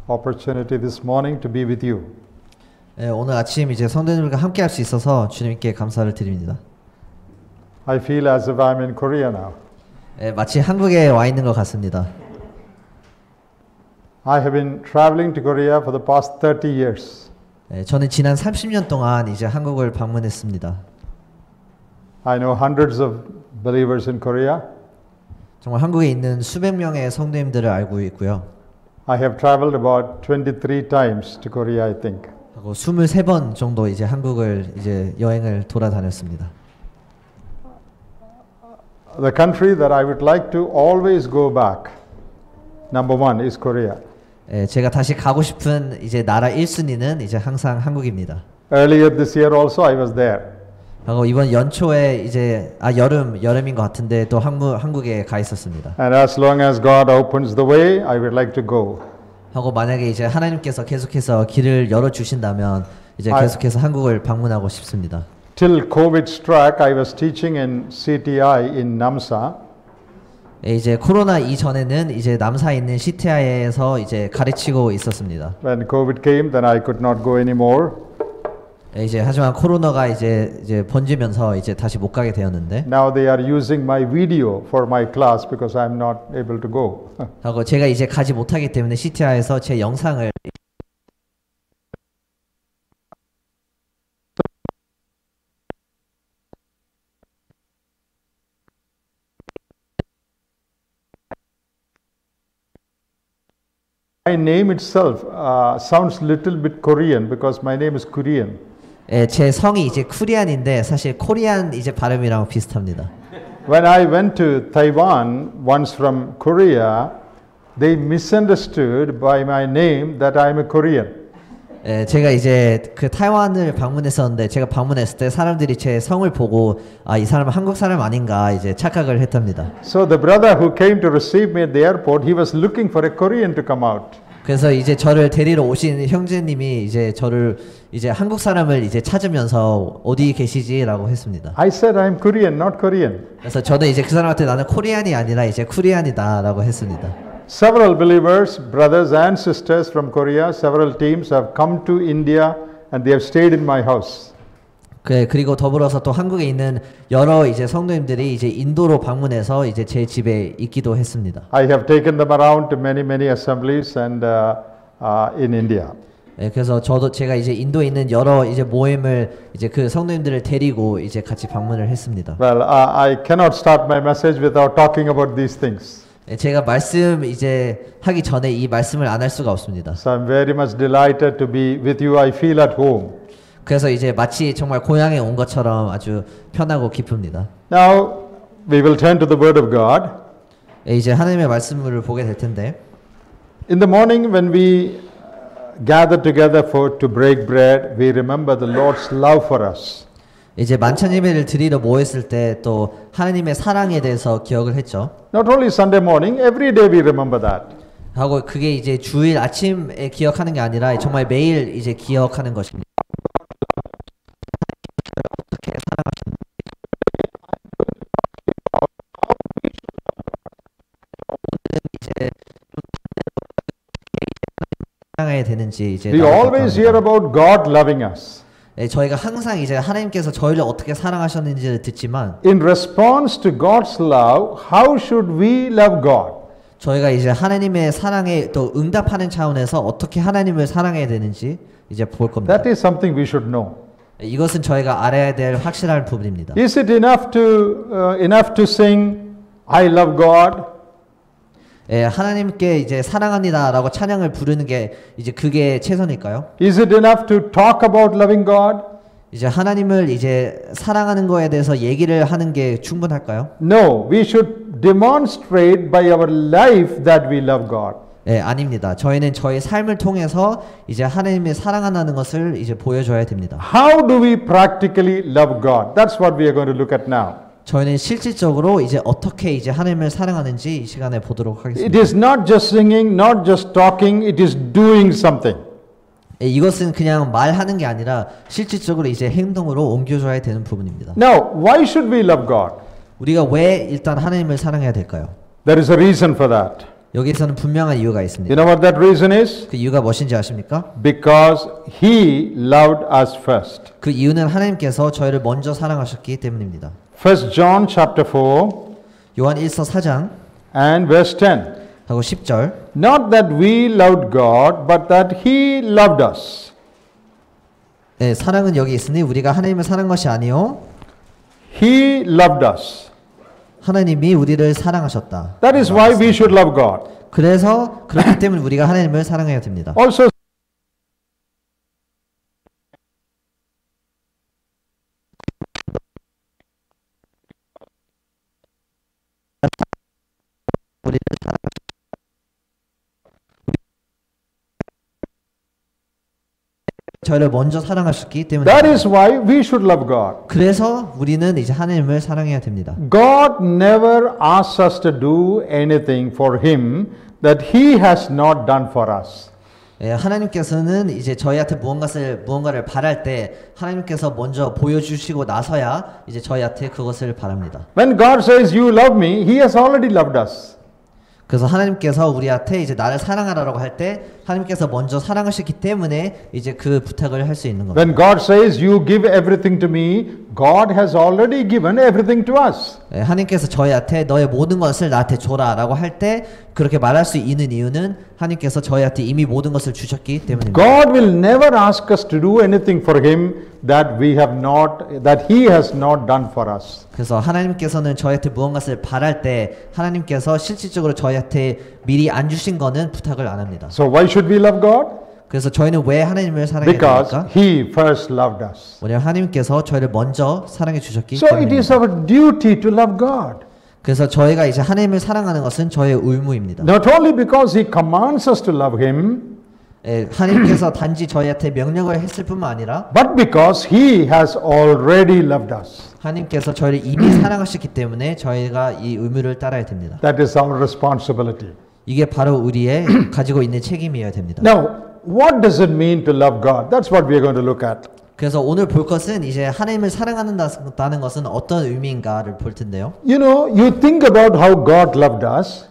opportunity this morning to be with you. 네, 오늘 아침 이제 성도님들과 함께 할 수 있어서 주님께 감사를 드립니다. I feel as if I'm in Korea now. 네, 마치 한국에 와 있는 것 같습니다. I have been traveling to Korea for the past 30 years. 네, 저는 지난 30년 동안 이제 한국을 방문했습니다. I know hundreds of believers in Korea. 정말 한국에 있는 수백 명의 성도님들을 알고 있고요. I have traveled about 23 times to Korea, I think. 하고 23번 정도 이제 한국을 이제 여행을 돌아다녔습니다. The country that I would like to always go back, number one, is Korea. 예, 제가 다시 가고 싶은 이제 나라 1순위는 이제 항상 한국입니다. Earlier this year also I was there. 하고 이번 연초에 이제 여름인 것 같은데 또 한국에 가 있었습니다. And as long as God opens the way, I would like to go. 하고 만약에 이제 하나님께서 계속해서 길을 열어 주신다면 이제 계속해서 한국을 방문하고 싶습니다. Till COVID struck, I was teaching in CTI in Namsa. 예, 이제 코로나 이전에는 이제 남사에 있는 CTI에서 이제 가르치고 있었습니다. When COVID came, then I could not go anymore. 예, 이제 하지만 코로나가 이제 번지면서 이제 다시 못 가게 되었는데. Now they are using my video for my class because I'm not able to go. 하고 제가 이제 가지 못하기 때문에 CTI에서 제 영상을 My name itself sounds little bit Korean because my name is Korean. 예, 제 성이 이제 코리안인데 사실 코리안 이제 발음이랑 비슷합니다. When I went to Taiwan once from Korea, they misunderstood by my name that I'm a Korean. 예, 제가 이제 그 타이완을 방문했었는데 제가 방문했을 때 사람들이 제 성을 보고 아, 이 사람은 한국 사람 아닌가 이제 착각을 했답니다. So the brother who came to receive me at the airport, he was looking for a Korean to come out. 그래서 이제 저를 데리러 오신 형제님이 이제 저를 이제 한국 사람을 이제 찾으면서 어디 계시지라고 했습니다. I said I'm Korean, not Korean. 그래서 저는 이제 그 사람한테 나는 코리안이 아니라 이제 쿠리안이다라고 했습니다. Several believers, brothers and sisters from Korea, several teams have come to India and they have stayed in my house. 그리고 더불어서 또 한국에 있는 여러 이제 성도님들이 이제 인도로 방문해서 이제 제 집에 있기도 했습니다. I have taken them around to many assemblies and in India. 네, 그래서 제가 이제 인도에 있는 여러 이제 모임을 이제 그 성도님들을 데리고 이제 같이 방문을 했습니다. Well, I cannot start my message without talking about these things. 네, 제가 말씀 이제 하기 전에 이 말씀을 안 할 수가 없습니다. So I'm very much delighted to be with you. I feel at home. 그래서 이제 마치 정말 고향에 온 것처럼 아주 편하고 기쁩니다. Now we will turn to the Word of God. 네, 이제 하나님의 말씀을 보게 될 텐데. In the morning when we gather together to break bread, we remember the Lord's love for us. 이제 만찬 예배를 드리러 모였을 때 또 하나님의 사랑에 대해서 기억을 했죠. Not only Sunday morning, every day we remember that. 하고 그게 이제 주일 아침에 기억하는 게 아니라 정말 매일 이제 기억하는 것입니다. 어떻게 사랑하셨는지. 오늘은 이제 사랑해야 되는지 이제 We always hear about God loving us. 네, 저희가 항상 이제 하나님께서 저희를 어떻게 사랑하셨는지를 듣지만 In response to God's love, how should we love God? 저희가 이제 하나님의 사랑에 또 응답하는 차원에서 어떻게 하나님을 사랑해야 되는지 이제 볼 겁니다. That is something we should know. 이것은 저희가 알아야 될 확실한 부분입니다. Is it enough to sing I love God? 예, 하나님께 이제 사랑합니다라고 찬양을 부르는 게 이제 그게 최선일까요? Is it enough to talk about loving God? 이제 하나님을 이제 사랑하는 거에 대해서 얘기를 하는 게 충분할까요? No, we should demonstrate by our life that we love God. 예, 아닙니다. 저희는 저희 삶을 통해서 이제 하나님을 사랑한다는 것을 이제 보여줘야 됩니다. How do we practically love God? That's what we are going to look at now. 저희는 실질적으로 이제 어떻게 이제 하나님을 사랑하는지 이 시간에 보도록 하겠습니다. It is not just singing, not just talking, it is doing something. 이것은 그냥 말하는 게 아니라 실질적으로 이제 행동으로 옮겨줘야 되는 부분입니다. Now, why should we love God? 우리가 왜 일단 하나님을 사랑해야 될까요? There is a reason for that. 여기서는 분명한 이유가 You 있습니다. know what that reason is? 그 이유가 무엇인지 아십니까? Because He loved us first. 그 이유는 하나님께서 저희를 먼저 사랑하셨기 때문입니다. 1 John chapter 4 요한 1서 4장 and verse 10. 하고 10절 Not that we loved God, but that He loved us. 네, 사랑은 여기 있으니 우리가 하나님을 사랑한 것이 아니요 He loved us. 하나님이 우리를 사랑하셨다. That is why we should love God. 그래서 그렇기 때문에 우리가 하나님을 사랑해야 됩니다. Also, 우리를 저희를 먼저 사랑하셨기 때문에 that is why we should love God. 그래서 우리는 이제 하나님을 사랑해야 됩니다. God never asks us to do anything for Him that He has not done for us. 예, 하나님께서는 이제 저희한테 무언가를 바랄 때 하나님께서 먼저 보여주시고 나서야 이제 저희한테 그것을 바랍니다. When God says, You love me, He has already loved us. 그래서 하나님께서 우리한테 이제 나를 사랑하라고 할 때 하나님께서 먼저 사랑하셨기 때문에 이제 그 부탁을 할 수 있는 겁니다. When God says, You give everything to me, God has already given everything to us. 예, 하나님께서 저희한테 너의 모든 것을 나한테 줘라라고 할 때 그렇게 말할 수 있는 이유는 하나님께서 저희한테 이미 모든 것을 주셨기 때문입니다. God will never ask us to do anything for Him that He has not done for us. 그래서 하나님께서는 저희한테 무언가를 바랄 때 하나님께서 실질적으로 저희한테 미리 안 주신 거는 부탁을 안 합니다. So why should we love God? 그래서 저희는 왜 하나님을 사랑해야 Because 됩니까? He first loved us. 왜냐하면 하나님께서 저희를 먼저 사랑해 주셨기 So it is 때문입니다. our duty to love God. 그래서 저희가 이제 하나님을 사랑하는 것은 저의 의무입니다. Not only because He commands us to love Him, 예, 하나님께서 단지 저희한테 명령을 했을 뿐만 아니라 but because He has already loved us. 하나님께서 저희를 이미 사랑하셨기 때문에 저희가 이 의무를 따라야 됩니다. That is our responsibility. 이게 바로 우리의 가지고 있는 책임이어야 됩니다. Now, what does it mean to love God? That's what we are going to look at. 그래서 오늘 볼 것은 이제 하나님을 사랑한다는 것은 어떤 의미인가를 볼 텐데요. You know, you think about how God loved us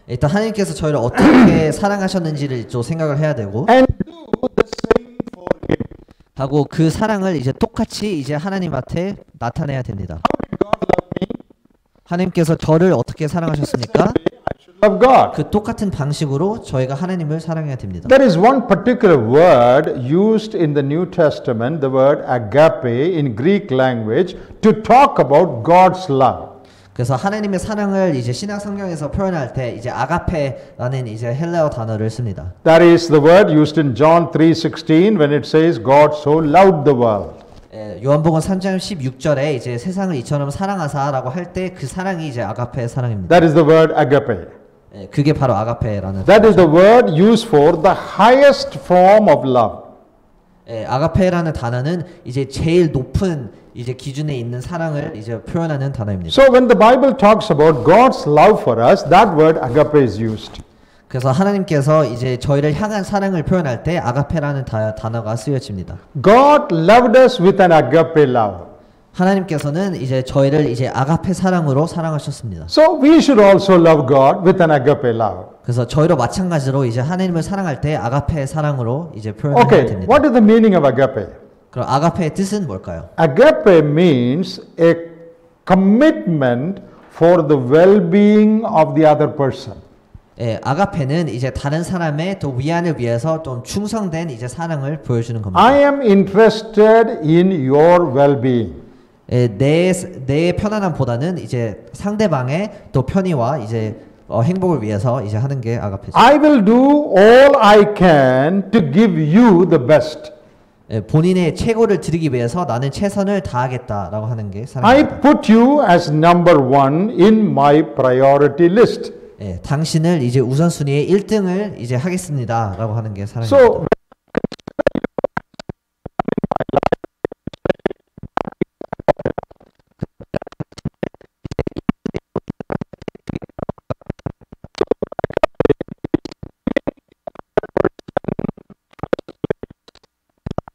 일단 하나님께서 저희를 어떻게 사랑하셨는지를 좀 생각을 해야 되고 and do the same for Him. 하고 그 사랑을 이제 똑같이 이제 하나님한테 나타내야 됩니다. God loved me. 하나님께서 저를 어떻게 사랑하셨습니까? I should love God. 그 똑같은 방식으로 저희가 하나님을 사랑해야 됩니다. There is one particular word used in the New Testament, the word agape in Greek language, to talk about God's love. 그래서 하나님의 사랑을 이제 신약 성경에서 표현할 때 이제 아가페라는 이제 헬라어 단어를 씁니다. That is the word used in John 3:16 when it says God so loved the world. 예, 요한복음 3장 16절에 이제 세상을 이처럼 사랑하사라고 할 때 그 사랑이 이제 아가페의 사랑입니다. That is the word agape. 예, 그게 바로 아가페라는 That is the word used for the highest form of love. 예, 아가페라는 단어는 이제 제일 높은 이제 기준에 있는 사랑을 이제 표현하는 단어입니다. So when the Bible talks about God's love for us, that word agape is used. 그래서 하나님께서 이제 저희를 향한 사랑을 표현할 때 아가페라는 단어가 쓰여집니다. God loved us with an agape love. 하나님께서는 이제 저희를 이제 아가페 사랑으로 사랑하셨습니다. So we should also love God with an agape love. 그래서 저희도 마찬가지로 이제 하나님을 사랑할 때 아가페 사랑으로 이제 표현해야 Okay, 됩니다. what is the meaning of agape? 그럼 아가페의 뜻은 뭘까요? Agape means a commitment for the well-being of the other person. 예, 아가페는 이제 다른 사람의 또 위안을 위해서 좀 충성된 이제 사랑을 보여주는 겁니다. I am interested in your well-being. 예, 내 편안함보다는 이제 상대방의 또 편의와 이제 행복을 위해서 이제 하는 게 아가페죠. I will do all I can to give you the best. 예, 본인의 최고를 드리기 위해서 나는 최선을 다하겠다라고 하는 게 I 사랑입니다. put you as number one in my priority list. 예, 당신을 이제 우선순위의 1등을 이제 하겠습니다라고 하는 게 사랑입니다. So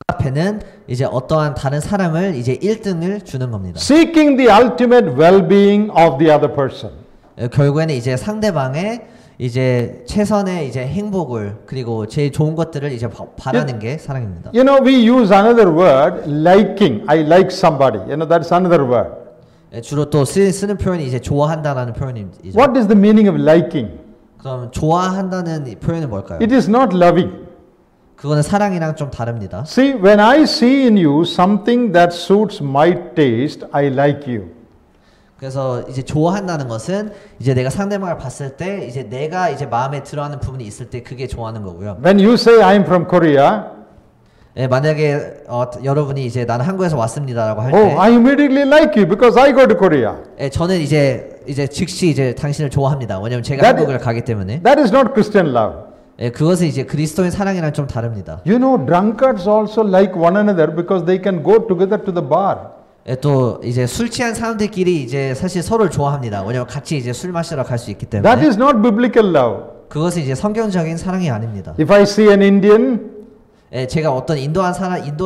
아가페는 이제 어떠한 다른 사람을 이제 1등을 주는 겁니다. seeking the ultimate well-being of the other person. 결국에는 이제 상대방의 이제 최선의 이제 행복을 그리고 제일 좋은 것들을 이제 바라는 게 사랑입니다. You know, we use another word, liking. I like somebody. You know, that's another word. 예, 주로 또 쓰는 표현이 이제 좋아한다라는 표현이죠. What is the meaning of liking? 그럼 좋아한다는 이 표현은 뭘까요? It is not loving. 그거는 사랑이랑 좀 다릅니다. See, when I see in you something that suits my taste, I like you. 그래서 이제 좋아한다는 것은 이제 내가 상대방을 봤을 때 이제 내가 이제 마음에 들어하는 부분이 있을 때 그게 좋아하는 거고요. When you say I'm from Korea, 예, 만약에 여러분이 이제 나는 한국에서 왔습니다라고 할 때, oh, I immediately like you because I go to Korea. 예, 저는 이제 즉시 이제 당신을 좋아합니다. 왜냐면 제가 That 한국을 가기 때문에. That is not Christian love. 예, 그것은 이제 그리스도인 사랑이랑 좀 다릅니다. You know, drunkards also like one another because they can go together to the bar. 예, 또 이제 술 취한 사람들끼리 이제 사실 서로를 좋아합니다. 왜냐면 같이 이제 술 마시러 갈 수 있기 때문에. That is not biblical love. 그것은 이제 성경적인 사랑이 아닙니다. If I see an Indian 예, 제가 어떤 인도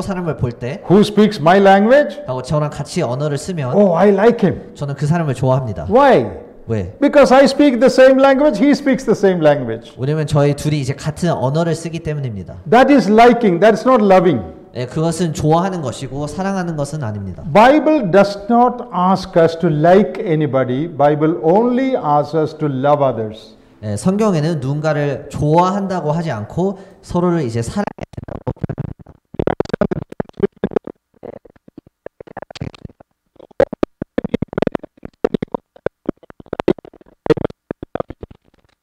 사람을 볼 때 who speaks my language, 하고 저랑 같이 언어를 쓰면 oh, I like him. 저는 그 사람을 좋아합니다. Why? 왜? Because I speak the same language, he speaks the same language. 왜냐면 저희 둘이 이제 같은 언어를 쓰기 때문입니다. That is liking, that's not loving. 예, 그것은 좋아하는 것이고 사랑하는 것은 아닙니다. Bible does not ask us to like anybody. Bible only asks us to love others. 예, 성경에는 누군가를 좋아한다고 하지 않고 서로를 이제 사랑해야 된다고.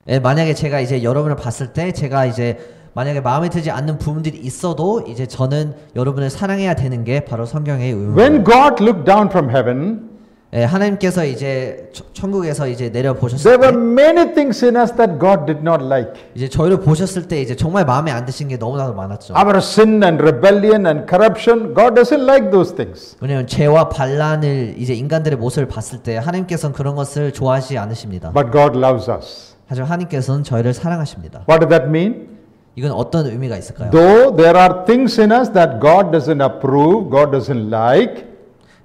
예, 만약에 제가 이제 여러분을 봤을 때 제가 이제 만약에 마음에 들지 않는 부분들이 있어도 이제 저는 여러분을 사랑해야 되는 게 바로 성경의 의무입니다. When God looked down from heaven, 예, 하나님께서 이제 천국에서 이제 내려 there 보셨을 were 때 many things in us that God did not like. 이제 저희를 보셨을 때 이제 정말 마음에 안 드신 게 너무나도 많았죠. Our sin and rebellion and corruption, God doesn't like those things. 왜냐면 죄와 반란을 이제 인간들의 모습을 봤을 때 하나님께서는 그런 것을 좋아하지 않으십니다. But God loves us. 하지만 하나님께서는 저희를 사랑하십니다. What does that mean? 이건 어떤 의미가 있을까요? Though there are things in us that God doesn't approve, God doesn't like,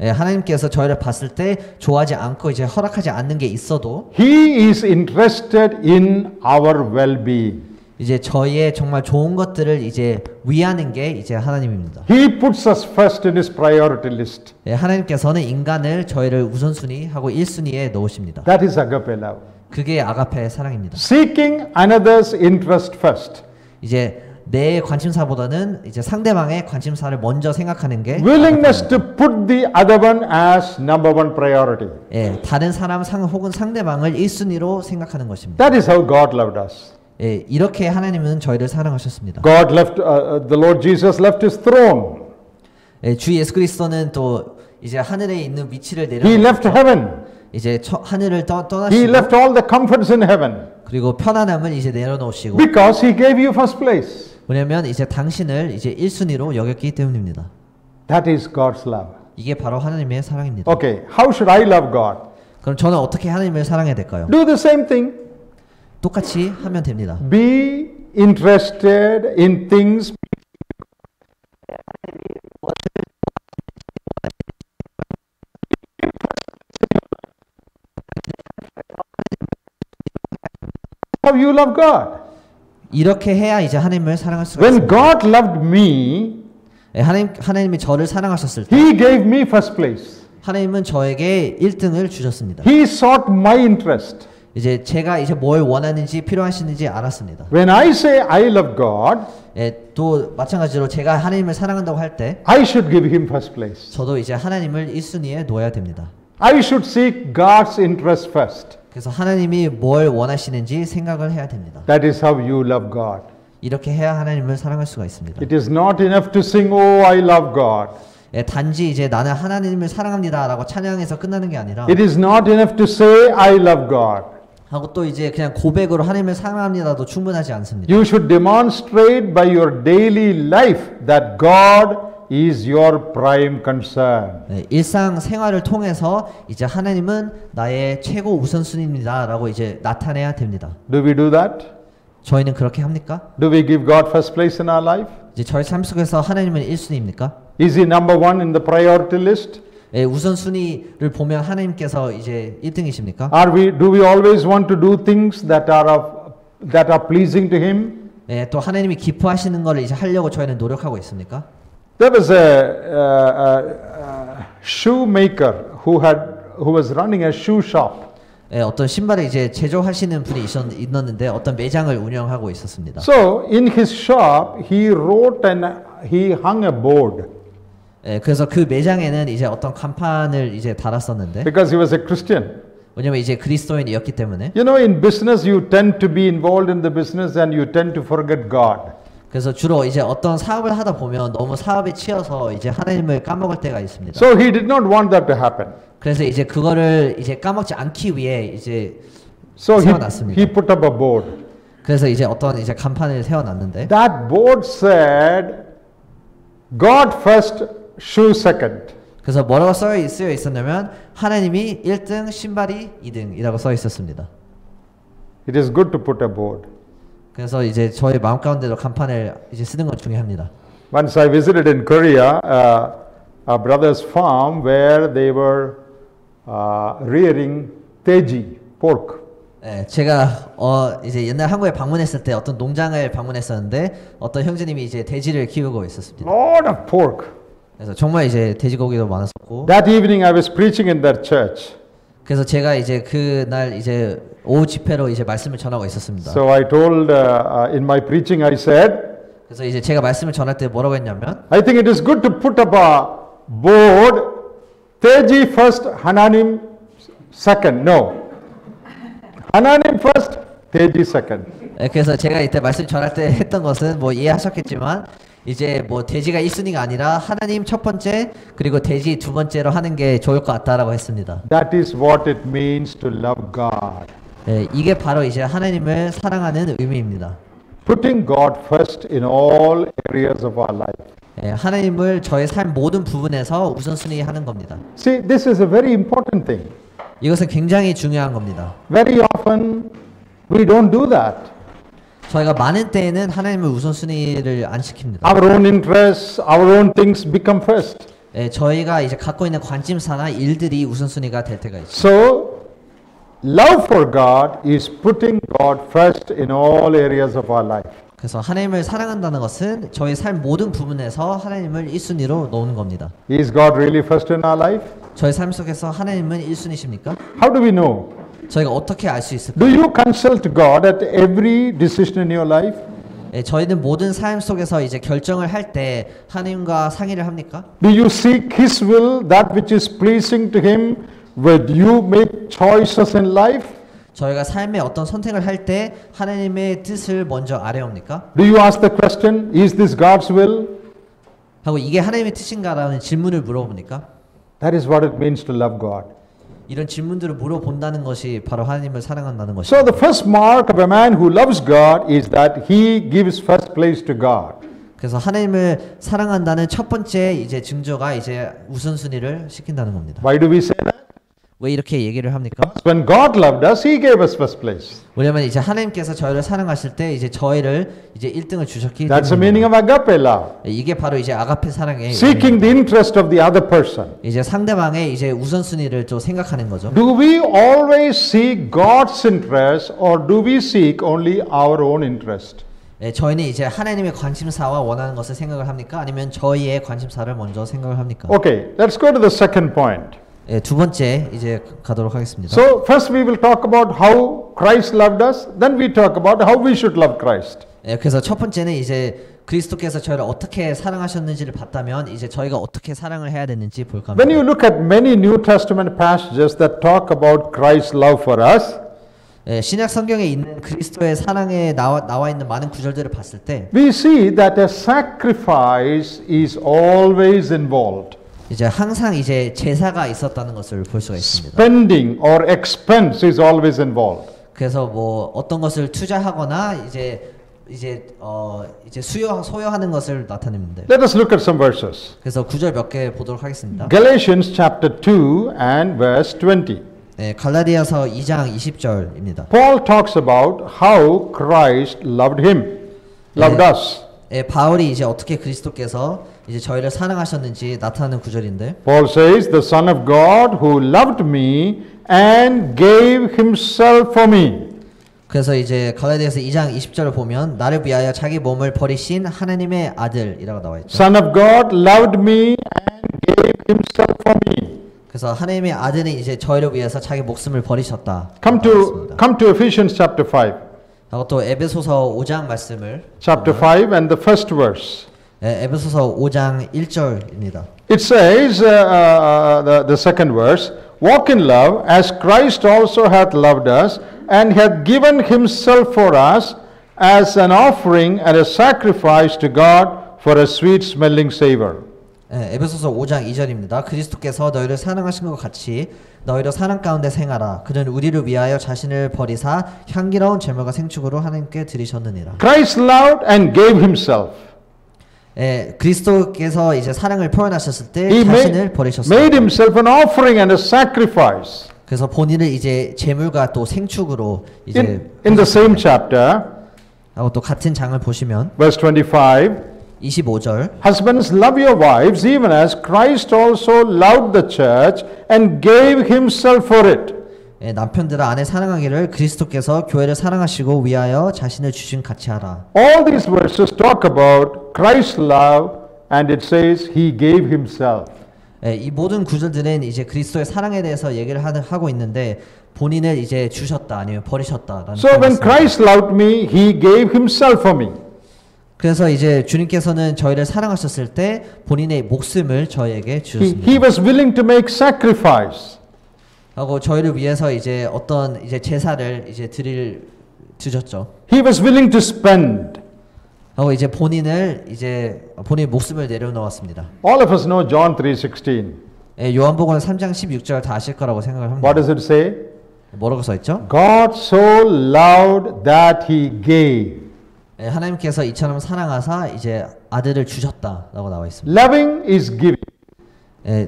예, 하나님께서 저희를 봤을 때 좋아하지 않고 이제 허락하지 않는 게 있어도 He is interested in our well-being. 이제 저희의 정말 좋은 것들을 이제 위하는 게 이제 하나님입니다. He puts us first in His priority list. 예, 하나님께서는 인간을 저희를 우선순위하고 1순위에 넣으십니다. That is agape love. 그게 아가페의 사랑입니다. Seeking another's interest first. 이제 내 관심사보다는 이제 상대방의 관심사를 먼저 생각하는 게 Willingness to put the other one as number one priority. 예, 다른 사람 혹은 상대방을 1순위로 생각하는 것입니다. That is how God loved us. 예, 이렇게 하나님은 저희를 사랑하셨습니다. God left, the Lord Jesus left His throne. 예, 주 예수 그리스도는 또 이제 하늘에 있는 위치를 He left 내려놓고 heaven. 이제 하늘을 He 떠나시고 left all the comforts in heaven. 그리고 편안함을 이제 내려놓으시고 Because He gave you first place. 왜냐면 이제 당신을 이제 1순위로 여겼기 때문입니다. That is God's love. 이게 바로 하나님의 사랑입니다. Okay, how should I love God? 그럼 저는 어떻게 하나님을 사랑해야 될까요? Do the same thing. 똑같이 하면 됩니다. Be interested in things. How you love God. 이렇게 해야 이제 하나님을 사랑할 수가 When 있습니다. God loved me, 예, 하나님이 저를 사랑하셨을 때 He gave me first place. 하나님은 저에게 1등을 주셨습니다. He sought my interest. 이제 제가 이제 뭘 원하는지 필요하시는지 알았습니다. When I say I love God, 예, 또 마찬가지로 제가 하나님을 사랑한다고 할 때 I should give Him first place. 저도 이제 하나님을 1순위에 놓아야 됩니다. I should seek God's interest first. 그래서 하나님이 뭘 원하시는지 생각을 해야 됩니다. That is how you love God. 이렇게 해야 하나님을 사랑할 수가 있습니다. It is not enough to sing, oh, I love God. 예, 단지 이제 나는 하나님을 사랑합니다라고 찬양해서 끝나는 게 아니라 It is not enough to say, I love God. 하고 또 이제 그냥 고백으로 하나님을 사랑합니다도 충분하지 않습니다. You should demonstrate by your daily life that God is your prime concern. 네, 일상 생활을 통해서 이제 하나님은 나의 최고 우선순위입니다라고 이제 나타내야 됩니다. Do we do that? 저희는 그렇게 합니까? Do we give God first place in our life? 이제 저희 삶 속에서 하나님은 1순위입니까? Is He number one in the priority list? 예, 우선순위를 보면 하나님께서 이제 1등이십니까? Do we always want to do things that are of that are pleasing to him? 예, 또 하나님이 기뻐하시는 것을 이제 하려고 저희는 노력하고 있습니까? There was a shoemaker who was running a shoe shop. 예, 어떤 신발을 이제 제조하시는 분이 있었는데 어떤 매장을 운영하고 있었습니다. So in his shop, he hung a board. 예, 그래서 그 매장에는 이제 어떤 간판을 이제 달았었는데, Because he was a Christian. 왜냐면 이제 그리스도인이었기 때문에. You know, in business, you tend to be involved in the business and you tend to forget God. 그래서 주로 이제 어떤 사업을 하다 보면 너무 사업에 치여서 이제 하나님을 까먹을 때가 있습니다. So he did not want that to happen. 그래서 이제 그거를 이제 까먹지 않기 위해 이제 So 세워놨습니다. he put up a board. 그래서 이제 어떤 이제 간판을 세워놨는데, That board said, God first, shoe second. 그래서 뭐라고 쓰여 있었냐면 하나님이 1등, 신발이 2등이라고 써 있었습니다. It is good to put a board. 그래서 이제 저희 마음 가운데도 간판을 이제 쓰는 건 중요합니다. Once I visited in Korea, a brother's farm where they were rearing teji, pork. 예, 제가 이제 옛날 한국에 방문했을 때 어떤 농장을 방문했었는데 어떤 형제님이 이제 돼지를 키우고 있었습니다. Lot of pork. 그래서 정말 이제 돼지고기도 많았었고, That evening I was preaching in that church. 그래서 제가 이제 그날 이제 오후 집회로 이제 말씀을 전하고 있었습니다. So I told in my preaching I said, 그래서 이제 제가 말씀을 전할 때 뭐라고 했냐면, I think it is good to put up a board, teji first, 하나님 second. No. 하나님 first, teji second. 예, 그래서 제가 이때 말씀 전할 때 했던 것은 뭐 이해하셨겠지만 이제 뭐 돼지가 1순위가 아니라 하나님 첫 번째 그리고 돼지 두 번째로 하는 게 좋을 것 같다라고 했습니다. That is what it means to love God. 예, 이게 바로 이제 하나님을 사랑하는 의미입니다. Putting God first in all areas of our life. 예, 하나님을 저의 삶 모든 부분에서 우선순위 하는 겁니다. See, this is a very important thing. 이것은 굉장히 중요한 겁니다. Very often we don't do that. 저희가 많은 때에는 하나님을 우선순위를 안 시킵니다. Our own interests, our own things become first. 예, 저희가 이제 갖고 있는 관심사나 일들이 우선순위가 될 때가 있죠. So, love for God is putting God first in all areas of our life. 그래서 하나님을 사랑한다는 것은 저희 삶 모든 부분에서 하나님을 1순위로 놓는 겁니다. Is God really first in our life? 저희 삶 속에서 하나님은 1순위십니까? How do we know? 저희가 어떻게 알 수 있을까요? Do you consult God at every decision in your life? 예, 저희는 모든 삶 속에서 이제 결정을 할 때 하나님과 상의를 합니까? Do you seek His will, that which is pleasing to Him, when you make choices in life? 저희가 삶에 어떤 선택을 할 때 하나님의 뜻을 먼저 아뢰옵니까? Do you ask the question, is this God's will? 하고 이게 하나님의 뜻인가라는 질문을 물어봅니까? That is what it means to love God. 이런 질문들을 물어본다는 것이 바로 하나님을 사랑한다는 So 것입니다. the first mark of a man who loves God is that he gives first place to God. 그래서 하나님을 사랑한다는 첫 번째 이제 증조가 이제 우선순위를 시킨다는 겁니다. Why do we say that? 왜 이렇게 얘기를 합니까? When God loved us, He gave us first place. 왜냐면 이제 하나님께서 저희를 사랑하실 때 이제 저희를 이제 1등을 주셨기 That's the 때문에 meaning of agape love. 이게 바로 이제 아가페 사랑의 Seeking the interest of the other person. 이제 상대방의 이제 우선순위를 좀 생각하는 거죠. Do we always seek God's interest or do we seek only our own interest? 예, 저희는 이제 하나님의 관심사와 원하는 것을 생각을 합니까? 아니면 저희의 관심사를 먼저 생각을 합니까? Okay, let's go to the second point. 예, 두 번째 이제 가도록 하겠습니다. So first we will talk about how Christ loved us, then we talk about how we should love Christ. 예, 그래서 첫 번째는 이제 그리스도께서 저희를 어떻게 사랑하셨는지를 봤다면 이제 저희가 어떻게 사랑을 해야 되는지 볼까 합니다. When you look at many New Testament passages that talk about Christ's love for us, 예, 신약 성경에 있는 그리스도의 사랑에 나와 있는 많은 구절들을 봤을 때 we see that a sacrifice is always involved. 이제 항상 이제 제사가 있었다는 것을 볼 수가 있습니다. Spending or expense is always involved. 그래서 뭐 어떤 것을 투자하거나 이제 소요하는 것을 나타냅니다. Let us look at some verses. 그래서 구절 몇 개 보도록 하겠습니다. Galatians chapter 2 and verse 20. 네, 갈라디아서 2장 20절입니다. Paul talks about how Christ loved us. 예, 바울이 이제 어떻게 그리스도께서 이제 저희를 사랑하셨는지 나타나는 구절인데 Paul says, the Son of God who loved me and gave himself for me. 그래서 이제 갈라디아서 2장 20절을 보면 나를 위하여 자기 몸을 버리신 하나님의 아들이라고 나와 있죠. Son of God loved me and gave himself for me. 그래서 하나님의 아들은 이제 저희를 위해서 자기 목숨을 버리셨다. Come to Ephesians chapter 5. 하고 또 에베소서 5장 말씀을 Chapter 5 and the first verse. 에베소서 5장 1절입니다. It says, the second verse, walk in love as Christ also hath loved us and hath given himself for us as an offering and a sacrifice to God for a sweet smelling savor. 에베소서 5장 2절입니다. 그리스도께서 너희를 사랑하신 것 같이 너희로 사랑 가운데 생하라. 그는 우리를 위하여 자신을 버리사 향기로운 제물과 생축으로 하나님께 드리셨느니라. Christ loved and gave himself. 그리스도께서 이제 사랑을 표현하셨을 때 He 자신을 버리셨습니다. made himself an offering and a sacrifice. 그래서 본인을 이제 제물과 또 생축으로 이제 In the same chapter, 하고 또 같은 장을 보시면 verse 25, 25절 husbands, love your wives even as Christ also loved the church and gave himself for it. 남편들아 아내 사랑하기를 그리스도께서 교회를 사랑하시고 위하여 자신을 주신 같이 하라. All these verses talk about Christ's love and it says he gave himself. 이 모든 구절들은 이제 그리스도의 사랑에 대해서 얘기를 하고 있는데 본인을 이제 주셨다 아니면 버리셨다라는 So when Christ loved me, he gave himself for me. 그래서 이제 주님께서는 저희를 사랑하셨을 때 본인의 목숨을 저희에게 주셨습니다. He was willing to make sacrifice. 하고 저희를 위해서 이제 어떤 이제 제사를 이제 주셨죠. He was willing to spend. 하고 이제 본인의 목숨을 내려놓았습니다. All of us know John 3:16. 요한복음 3장 16절 다 아실 거라고 생각을 합니다. What does it say? 뭐라고 써 있죠? God so loved that he gave. 하나님께서 이처럼 사랑하사 이제 아들을 주셨다라고 나와 있습니다. Loving is giving.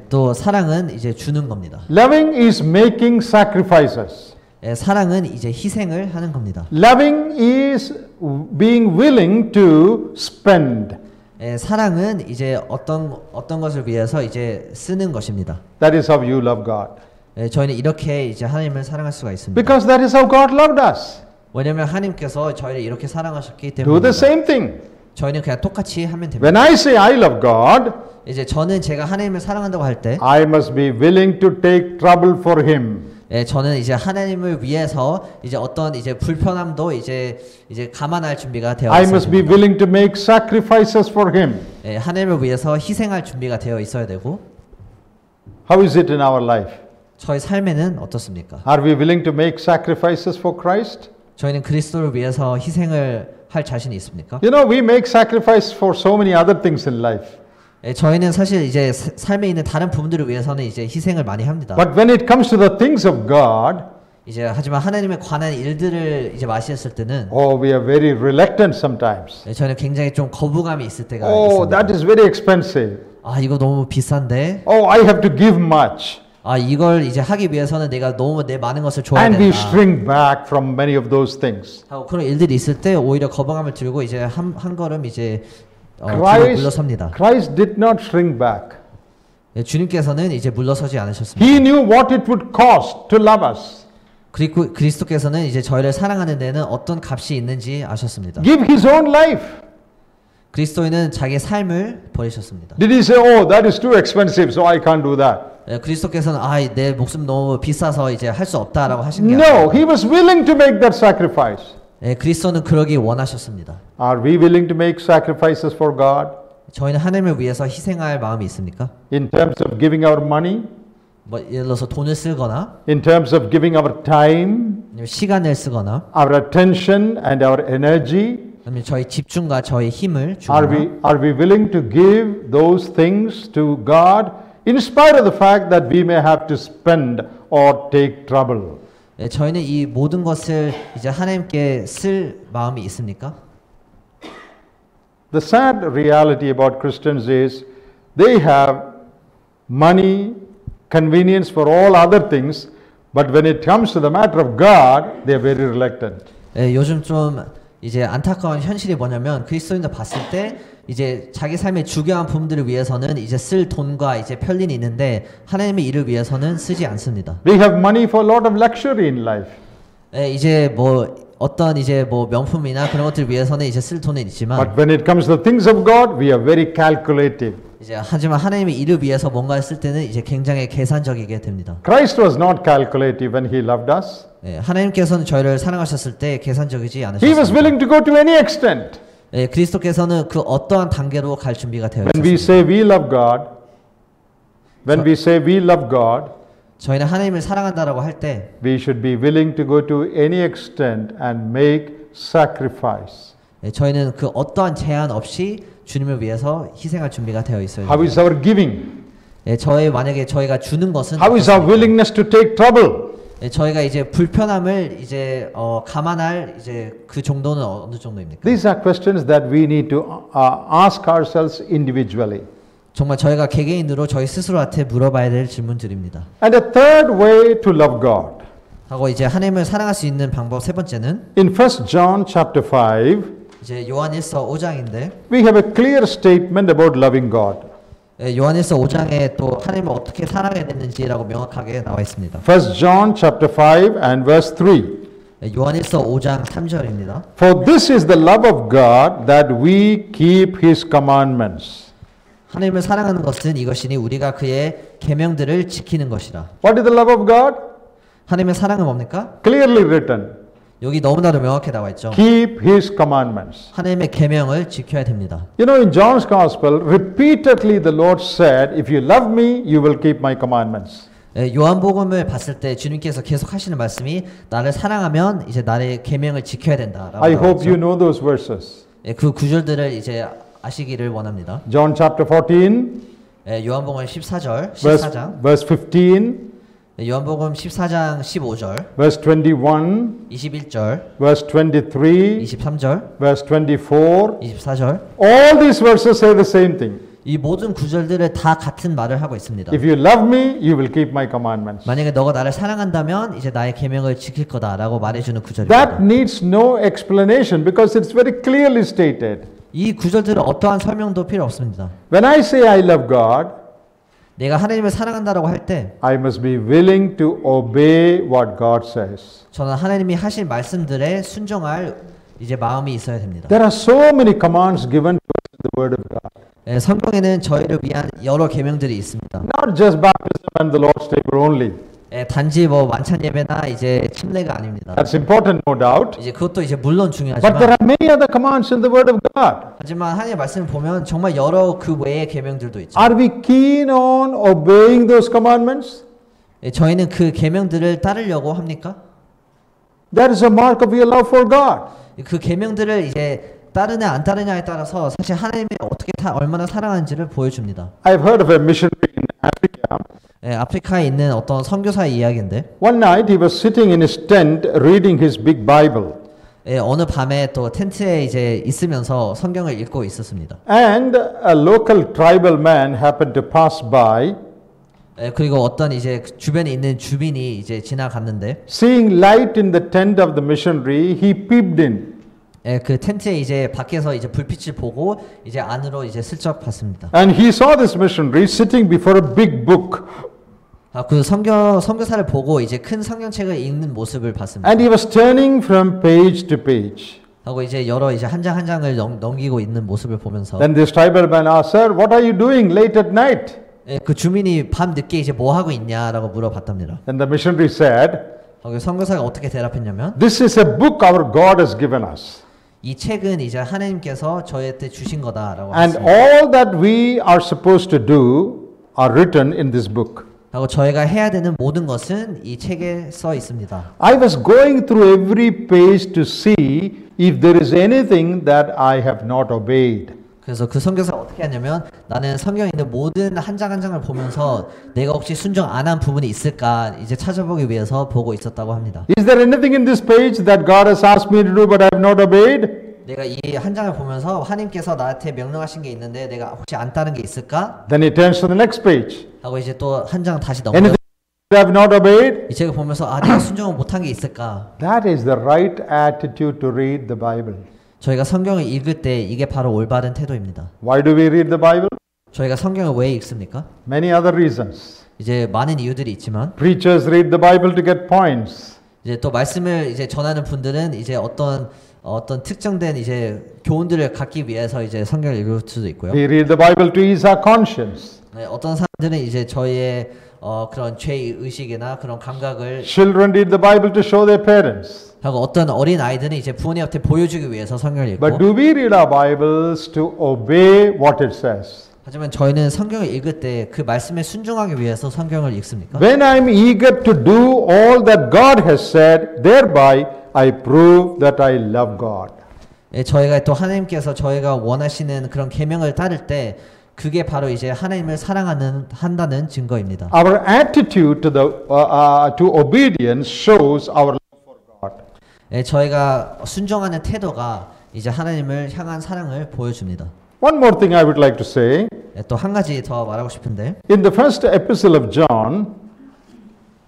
또 사랑은 이제 주는 겁니다. Loving is making sacrifices. 사랑은 이제 희생을 하는 겁니다. Loving is being willing to spend. 사랑은 이제 어떤 것을 위해서 이제 쓰는 것입니다. That is how you love God. 저희는 이렇게 이제 하나님을 사랑할 수가 있습니다. Because that is how God loved us. 왜냐하면 하나님께서 저희를 이렇게 사랑하셨기 Do 때문입니다. the same thing. 저희는 그냥 똑같이 하면 됩니다. When I say I love God, 이제 저는 제가 하나님을 사랑한다고 할 때, I must be willing to take trouble for Him. 저는 이제 하나님을 위해서 이제 어떤 이제 불편함도 이제 감안할 준비가 되어 I must be 있습니다. willing to make sacrifices for Him. 하나님을 위해서 희생할 준비가 되어 있어야 되고. How is it in our life? 저희 삶에는 어떻습니까? Are we willing to make sacrifices for Christ? 저희는 그리스도를 위해서 희생을 할 자신이 있습니까? You know, we make sacrifice for so many other things in life. 저희는 사실 이제 삶에 있는 다른 부분들을 위해서는 이제 희생을 많이 합니다. But when it comes to the things of God, 이제 하지만 하나님에 관한 일들을 이제 마시했을 때는 we are very reluctant sometimes. 저희는 굉장히 좀 거부감이 있을 때가 Oh, 있습니다. that is very expensive. 아 이거 너무 비싼데. I have to give much. 아 이걸 이제 하기 위해서는 내가 너무 내 많은 것을 줘야 And we 된다. shrink back from many of those things. 하고 그런 일들이 있을 때 오히려 거부감을 들고 이제 한 걸음 이제 뒤로 물러섭니다. Christ did not shrink back. 주님께서는 이제 물러서지 않으셨습니다. He knew what it would cost to love us. 그리고 그리스도께서는 이제 저희를 사랑하는 데는 어떤 값이 있는지 아셨습니다. Give His own life. 그리스도인은 자기의 삶을 버리셨습니다. Did He say, "Oh, that is too expensive, so I can't do that"? 그리스도께서는 내 목숨 너무 비싸서 이제 할 수 없다라고 하신 게 No, 아니라 He was willing to make that sacrifice. 그리스도는 그러기 원하셨습니다. Are we willing to make sacrifices for God? 저희는 하나님을 위해서 희생할 마음이 있습니까? In terms of giving our money, 뭐 예를 들어서 돈을 쓰거나 in terms of giving our time, 아니면 시간을 쓰거나 our attention and our energy, 아니면 저희 집중과 저희 힘을 are 주거나 we willing to give those things to God in spite of the fact that we may have to spend or take trouble? 저희는 이 모든 것을 이제 하나님께 쓸 마음이 있습니까? The sad reality about Christians is they have money, convenience for all other things, but when it comes to the matter of God, they are very reluctant. 요즘 좀 이제 안타까운 현실이 뭐냐면 그리스도인들 봤을 때 이제 자기 삶의 중요한 부분들을 위해서는 이제 쓸 돈과 이제 편리는 있는데 하나님의 일을 위해서는 쓰지 않습니다. We have money for a lot of luxury in life. 이제 뭐 어떤 이제 뭐 명품이나 그런 것들 위해서는 이제 쓸 돈은 있지만 But when it comes to the things of God, we are very calculative. 이제 하지만 하나님의 일을 위해서 뭔가를 쓸 때는 이제 굉장히 계산적이게 됩니다. Christ was not calculative when he loved us. 예, 하나님께서는 저희를 사랑하셨을 때 계산적이지 He was 않으셨습니다. willing to go to any extent. 예, 그리스도께서는 그 어떠한 단계로 갈 준비가 되어 When we 있습니다. say we love God, when we say we love God, 저희는 하나님을 사랑한다라고 할 때 we should be willing to go to any extent and make sacrifice. 예, 저희는 그 어떠한 제한 없이 주님을 위해서 희생할 준비가 되어 있어요. How is our giving? 예, 만약에 저희가 주는 것은 How is our 어떻습니까? willingness to take trouble? 예, 저희가 이제 불편함을 이제 감안할 이제 그 정도는 어느 정도입니까? These are questions that we need to ask ourselves individually. 정말 저희가 개개인으로 저희 스스로한테 물어봐야 될 질문들입니다. And a third way to love God. 하고 이제 하나님을 사랑할 수 있는 방법 세 번째는 In 1 John chapter 5, 이제 요한일서 5장인데 we have a clear statement about loving God. 예, 요한일서 5장에 또 하나님을 어떻게 사랑해야 되는지라고 명확하게 나와 있습니다. 1 John chapter 5 and verse 3. 예, 요한일서 5장 3절입니다. For this is the love of God that we keep his commandments. 하나님을 사랑하는 것은 이것이니 우리가 그의 계명들을 지키는 것이라. What is the love of God? 하나님의 사랑은 뭡니까? Clearly written. 여기 너무나도 명확히 나와 있죠. Keep his commandments. 하나님의 계명을 지켜야 됩니다. You know, in John's Gospel, repeatedly the Lord said, if you love me, you will keep my commandments. 예, 요한복음을 봤을 때 주님께서 계속 하시는 말씀이 나를 사랑하면 이제 나의 계명을 지켜야 된다라고 I 나와 hope 있죠. you know those verses. 예, 그 구절들을 이제 아시기를 원합니다. John chapter 14, 예, 요한복음 14장, verse 15, 예, 요한복음 14장 15절, verse 21, 21절, verse 23, 23절, verse 24. 24절. All these verses say the same thing. 이 모든 구절들을 다 같은 말을 하고 있습니다. If you love me, you will keep my commandments. 만약에 너가 나를 사랑한다면 이제 나의 계명을 지킬 거다라고 말해주는 That 구절입니다. needs no explanation because it's very clearly stated. 이 구절들은 어떠한 설명도 필요 없습니다. When I say I love God, 내가 하나님을 사랑한다라고 할 때 I must be willing to obey what God says. 저는 하나님이 하신 말씀들에 순종할 이제 마음이 있어야 됩니다. There are so many commands given to us in the Word of God. 예, 성경에는 저희를 위한 여러 계명들이 있습니다. Not just baptism and the Lord's table only. 예, 단지 뭐 만찬 예배나 이제 침례가 아닙니다. That's important, no doubt. 이제 그것도 이제 물론 But there 중요하지만 are many other commands in the Word of God. 하지만 하나님의 말씀을 보면 정말 여러 그 외의 계명들도 있죠. Are we keen on obeying those commandments? 예, 저희는 그 계명들을 따르려고 합니까? That is a mark of your love for God. 그 계명들을 이제 따르냐 안 따르냐에 따라서 사실 하나님이 어떻게 얼마나 사랑하는지를 보여줍니다. I've heard of a missionary in Africa. 예, 아프리카에 있는 어떤 선교사의 이야기인데 One night he was sitting in his tent reading his big Bible. 예, 어느 밤에 또 텐트에 이제 있으면서 성경을 읽고 있었습니다. And a local tribal man happened to pass by. 예, 그리고 어떤 이제 주변에 있는 주민이 이제 지나갔는데 Seeing light in the tent of the missionary, he peeped in. 예, 그 텐트에 이제 밖에서 이제 불빛을 보고 이제 안으로 이제 슬쩍 봤습니다. And he saw this missionary sitting before a big book. 그 선교사를 보고 이제 큰 성경책을 읽는 모습을 봤습니다. And he was turning from page to page. 하고 이제 여러 이제 한 장 한 장을 넘기고 있는 모습을 보면서 Then this tribal man asked, "Sir, what are you doing late at night?" 예, 그 주민이 밤 늦게 이제 뭐 하고 있냐라고 물어봤답니다. And the missionary said, 하고 선교사가 어떻게 대답했냐면 "This is a book our God has given us. 이 책은 이제 하나님께서 저희한테 주신 거다라고 And 했습니다. all that we are supposed to do are written in this book." 하고 저희가 해야 되는 모든 것은 이 책에 써 있습니다. I was going through every page to see if there is anything that I have not obeyed. 그래서 그 선교사가 어떻게 하냐면 나는 성경에 있는 모든 한 장 한 장을 보면서 내가 혹시 순종 안 한 부분이 있을까 이제 찾아보기 위해서 보고 있었다고 합니다. Is there anything in this page that God has asked me to do but I have not obeyed? 내가 이 한 장을 보면서 하나님께서 나한테 명령하신 게 있는데 내가 혹시 안 따른 게 있을까? Then he turns to the next page. 하고 이제 또 한 장 다시 넘겨 Anything that I have not obeyed? 이 책을 보면서 아 내가 순종을 못한 게 있을까? That is the right attitude to read the Bible. 저희가 성경을 읽을 때 이게 바로 올바른 태도입니다. Why do we read the Bible? 저희가 성경을 왜 읽습니까? Many other reasons. 이제 많은 이유들이 있지만 Preachers read the Bible to get points. 이제 또 말씀을 이제 전하는 분들은 이제 어떤 특정된 이제 교훈들을 갖기 위해서 이제 성경을 읽을 수도 있고요. We read the Bible to ease our conscience. 네, 어떤 사람들은 이제 저희의 그런 죄 의식이나 그런 감각을 Children read the Bible to show their parents. 하고 어떤 어린 아이들은 이제 부모님한테 보여주기 위해서 성경을 읽고. But do we read our Bibles to obey what it says? 하지만 저희는 성경을 읽을 때 그 말씀에 순종하기 위해서 성경을 읽습니까? When I'm eager to do all that God has said, thereby I prove that I love God. 예, 저희가 또 하나님께서 저희가 원하시는 그런 계명을 따를 때 그게 바로 이제 하나님을 한다는 증거입니다. Our attitude to obedience shows our love for God. 예, 저희가 순종하는 태도가 이제 하나님을 향한 사랑을 보여줍니다. One more thing I would like to say. 예, 또 한 가지 더 말하고 싶은데 In the first epistle of John,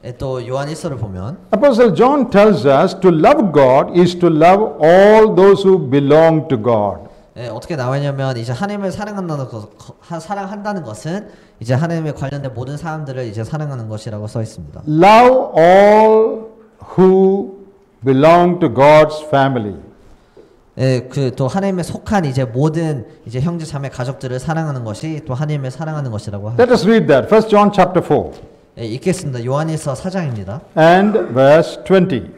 예, 또 요한 1서를 보면 Apostle John tells us to love God is to love all those who belong to God. 예, 어떻게 나와있냐면 이제 하나님을 사랑한다는 것은 이제 하나님에 관련된 모든 사람들을 이제 사랑하는 것이라고 써 있습니다. Love all who belong to God's family. 예, 그 또 하나님에 속한 이제 모든 이제 형제 자매 가족들을 사랑하는 것이 또 하나님을 사랑하는 것이라고 Let us read that. 1 John chapter 4 예, 읽겠습니다. 요한일서 4장입니다. and verse 20.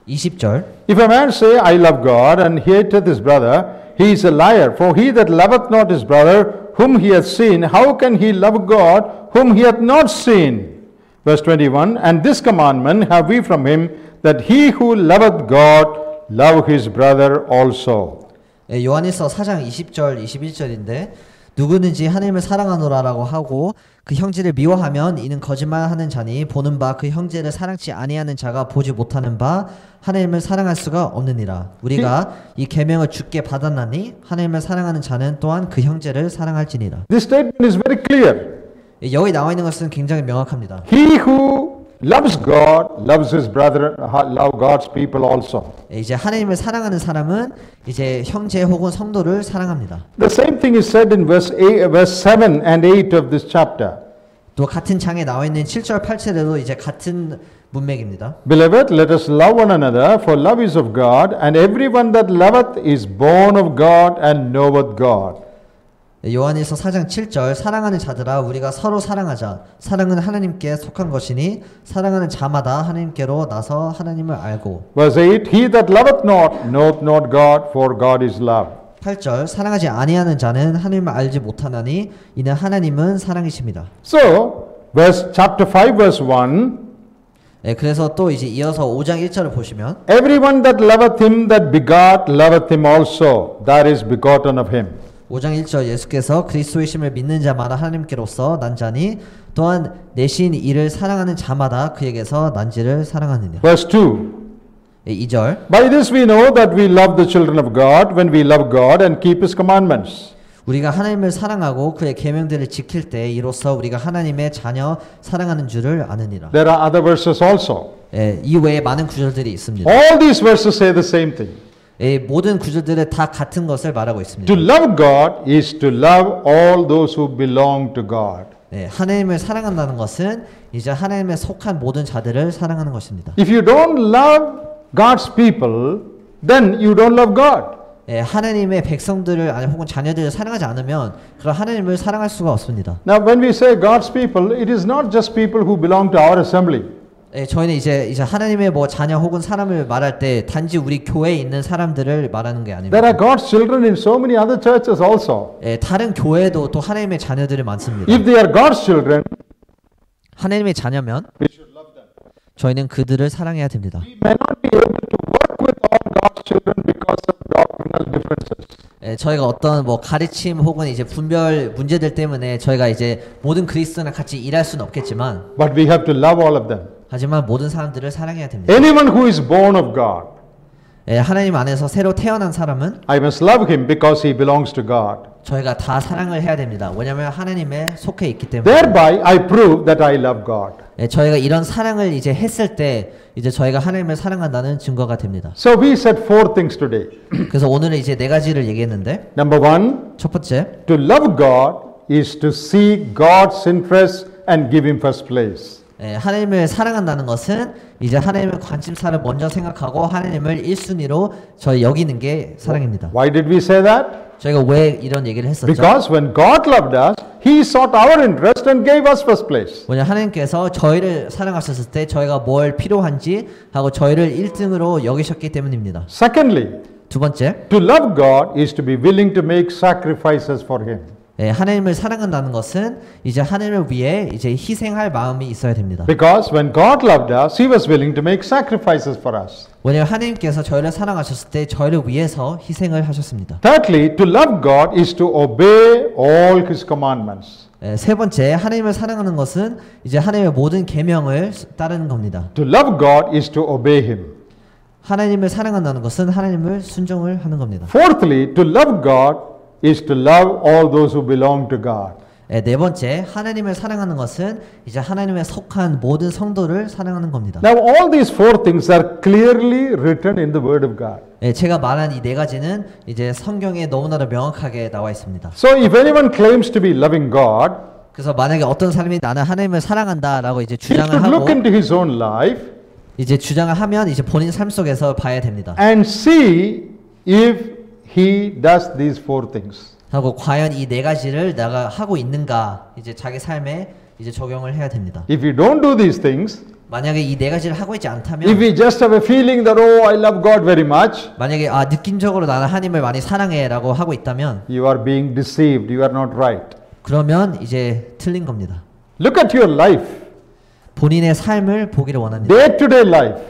20절. If a man say, I love God, and hateth his brother, he is a liar. For he that loveth not his brother, whom he hath seen, how can he love God, whom he hath not seen? Verse 21. And this commandment have we from him, that he who loveth God love his brother also. 예, 요한일서 4장 20절 21절인데 누구든지 하나님을 사랑하노라라고 하고 그 형제를 미워하면 이는 거짓말하는 자니 보는 바 그 형제를 사랑치 아니하는 자가 보지 못하는 바 하나님을 사랑할 수가 없느니라. 우리가 이 계명을 주께 받았나니 하나님을 사랑하는 자는 또한 그 형제를 사랑할지니라. This statement is very clear. 예, 여기 나와 있는 것은 굉장히 명확합니다. He who loves God loves his brother, love God's people also. 예, 이제 하나님을 사랑하는 사람은 이제 형제 혹은 성도를 사랑합니다. The same thing is said in verse 7 and 8 of this chapter. 또 같은 장에 나와 있는 7절 8절에도 이제 같은 문맥입니다. Beloved, let us love one another, for love is of God, and everyone that loveth is born of God and knoweth God. 요한일서 4장 7절 사랑하는 자들아 우리가 서로 사랑하자. 사랑은 하나님께 속한 것이니 사랑하는 자마다 하나님께로 나서 하나님을 알고. Verse 8, He that loveth not knoweth not God, for God is love. 8절 사랑하지 아니하는 자는 하나님을 알지 못하나니 이는 하나님은 사랑이십니다. So, chapter 5 verse 1, 네, 그래서 또 이제 이어서 5장 1절을 보시면 Everyone that loveth him that begot loveth him also, that is begotten of him. 5장 1절 예수께서 그리스도의 심을 믿는 자마다 하나님께로서 난 자니 또한 내신 이를 사랑하는 자마다 그에게서 난지를 사랑하느냐. Verse 2, 2절 By this we know that we love the children of God, when we love God and keep his commandments. 우리가 하나님을 사랑하고 그의 계명들을 지킬 때 이로써 우리가 하나님의 자녀 사랑하는 줄을 아느니라. There are other verses also. 예, 이 외에 많은 구절들이 있습니다. All these verses say the same thing. 예, 모든 구절들은 다 같은 것을 말하고 있습니다. To love God is to love all those who belong to God. 예, 하나님을 사랑한다는 것은 이제 하나님에 속한 모든 자들을 사랑하는 것입니다. If you don't love God's people, then you don't love God. 예, 하나님의 백성들을 아니 혹은 자녀들을 사랑하지 않으면 그런 하나님을 사랑할 수가 없습니다. Now when we say God's people, it is not just people who belong to our assembly. 예, 저희는 이제 하나님의 뭐 자녀 혹은 사람을 말할 때 단지 우리 교회에 있는 사람들을 말하는 게 아닙니다. There are God's children in so many other churches also. 예, 다른 교회에도 또 하나님의 자녀들이 많습니다. If they are God's children, 하나님의 자녀면 we should love them. 저희는 그들을 사랑해야 됩니다. We may not be able to work with all God's children because of doctrinal differences. 예, 저희가 어떤 뭐 가르침 혹은 이제 분별 문제들 때문에 저희가 이제 모든 그리스도랑 같이 일할 수는 없겠지만, But we have to love all of them. 하지만 모든 사람들을 사랑해야 됩니다. Anyone who is born of God, 예, 하나님 안에서 새로 태어난 사람은 I must love him because he belongs to God. 저희가 다 사랑을 해야 됩니다. 왜냐하면 하나님에 속해 있기 때문에. Thereby I prove that I love God. 예, 저희가 이런 사랑을 이제 했을 때 이제 저희가 하나님을 사랑한다는 증거가 됩니다. So we said four things today. 그래서 오늘은 이제 네 가지를 얘기했는데, Number one, 첫 번째, to love God is to seek God's interests and give him first place. 하나님을 사랑한다는 것은 이제 하나님의 관심사를 먼저 생각하고 하나님을 1순위로 저희 여기는 게 사랑입니다. Why did we say that? 저희가 왜 이런 얘기를 했었죠? Because when God loved us, He sought our interest and gave us first place. 뭐냐 하나님께서 저희를 사랑하셨을 때 저희가 뭘 필요한지 하고 저희를 1등으로 여기셨기 때문입니다. Secondly, 두 번째, to love God is to be willing to make sacrifices for Him. 하나님을 사랑한다는 것은 이제 하나님을 위해 이제 희생할 마음이 있어야 됩니다. Because when God loved us, He was willing to make sacrifices for us. 왜냐하면 하나님께서 저희를 사랑하셨을 때 저희를 위해서 희생을 하셨습니다. Thirdly, to love God is to obey all His commandments. 세 번째, 하나님을 사랑하는 것은 이제 하나님의 모든 계명을 따르는 겁니다. To love God is to obey Him. 하나님을 사랑한다는 것은 하나님을 순종을 하는 겁니다. Fourthly, to love God is to love all those who belong to God. 네 번째, 하나님을 사랑하는 것은 이제 하나님에 속한 모든 성도를 사랑하는 겁니다. Now all these four things are clearly written in the Word of God. 제가 말한 이 네 가지는 이제 성경에 너무나도 명확하게 나와 있습니다. So if anyone claims to be loving God, 그래서 만약에 어떤 사람이 나는 하나님을 사랑한다라고 이제 he 주장을 should 하고 look into his own life 이제 주장을 하면 이제 본인 삶 속에서 봐야 됩니다. and see if he does these four things. 하고 과연 이 네 가지를 내가 하고 있는가 이제 자기 삶에 이제 적용을 해야 됩니다. If you don't do these things, 만약에 이 네 가지를 하고 있지 않다면 if we just have a feeling that oh I love God very much, 만약에 느낌적으로 나는 하나님을 많이 사랑해라고 하고 있다면 you are being deceived. You are not right. 그러면 이제 틀린 겁니다. Look at your life, 본인의 삶을 보기를 원합니다. day-to-day life.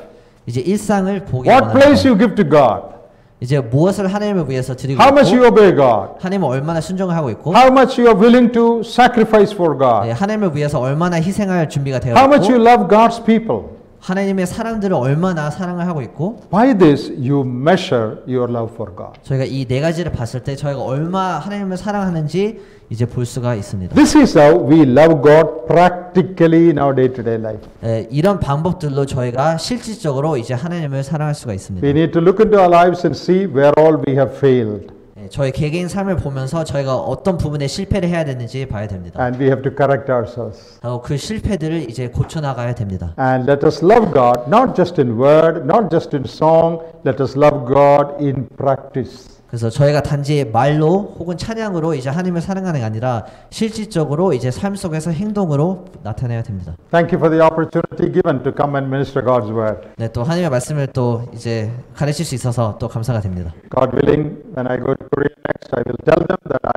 이제 일상을 보기를 What place 원합니다. you give to God? 이제 무엇을 하나님을 위해서 드리고 How much you 있고 obey God? 하나님을 얼마나 순종을 하고 있고 How much you are willing to sacrifice for God? 하나님을 위해서 얼마나 희생할 준비가 되어 How much you 있고 love God's people? 하나님의 사람들을 얼마나 사랑을 하고 있고 By this you measure your love for God. 저희가 이 네 가지를 봤을 때 저희가 얼마 하나님을 사랑하는지 이제 볼 수가 있습니다. This is how we love God practically in our day-to-day life. 이런 방법들로 저희가 실질적으로 이제 하나님을 사랑할 수가 있습니다. We need to look into our lives and see where all we have failed. 저희 개개인 삶을 보면서 저희가 어떤 부분에 실패를 해야 되는지 봐야 됩니다. And we have to correct ourselves. 그 실패들을 이제 고쳐 나가야 됩니다. And let us love God not just in word, not just in song. Let us love God in practice. 그래서 저희가 단지 말로 혹은 찬양으로 이제 하나님을 사랑하는 게 아니라 실질적으로 이제 삶 속에서 행동으로 나타내야 됩니다. Thank you for the opportunity given to come and minister God's word. 네, 또 하나님의 말씀을 또 이제 가르칠 수 있어서 또 감사가 됩니다. God willing, when I go to Korea next, I will tell them that I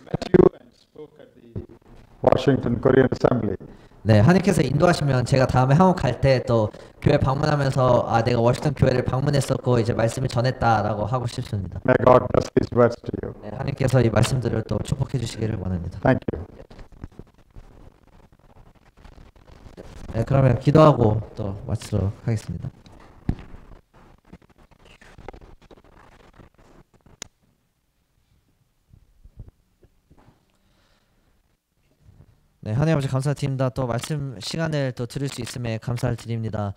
met you and spoke at the Washington Korean Assembly. 네, 하나님께서 인도하시면 제가 다음에 한국 갈 때 또 교회 방문하면서 내가 워싱턴 교회를 방문했었고 이제 말씀을 전했다라고 하고 싶습니다. May God bless these words to you. 네, 하나님께서 이 말씀들을 또 축복해 주시기를 원합니다. Thank you. 네, 그러면 기도하고 또 마치도록 하겠습니다. 네, 하나님 아버지 감사드립니다. 또 말씀 시간을 또 들을 수 있음에 감사를 드립니다.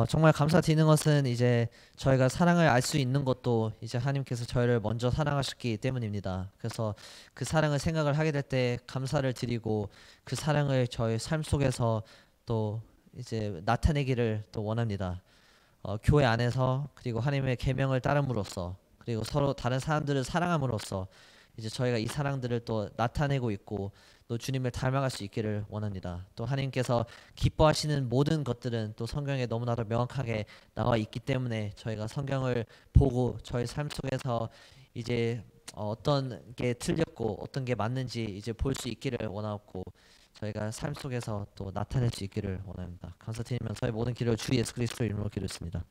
정말 감사드리는 것은 이제 저희가 사랑을 알 수 있는 것도 이제 하나님께서 저희를 먼저 사랑하셨기 때문입니다. 그래서 그 사랑을 생각을 하게 될 때 감사를 드리고 그 사랑을 저희 삶 속에서 또 이제 나타내기를 또 원합니다. 교회 안에서 그리고 하나님의 계명을 따름으로써 그리고 서로 다른 사람들을 사랑함으로써 이제 저희가 이 사랑들을 또 나타내고 있고 또 주님을 닮아갈 수 있기를 원합니다. 또 하나님께서 기뻐하시는 모든 것들은 또 성경에 너무나도 명확하게 나와 있기 때문에 저희가 성경을 보고 저희 삶 속에서 이제 어떤 게 틀렸고 어떤 게 맞는지 이제 볼 수 있기를 원하고 저희가 삶 속에서 또 나타낼 수 있기를 원합니다. 감사드리면서 저희 모든 기도를 주 예수 그리스도 이름으로 기도했습니다.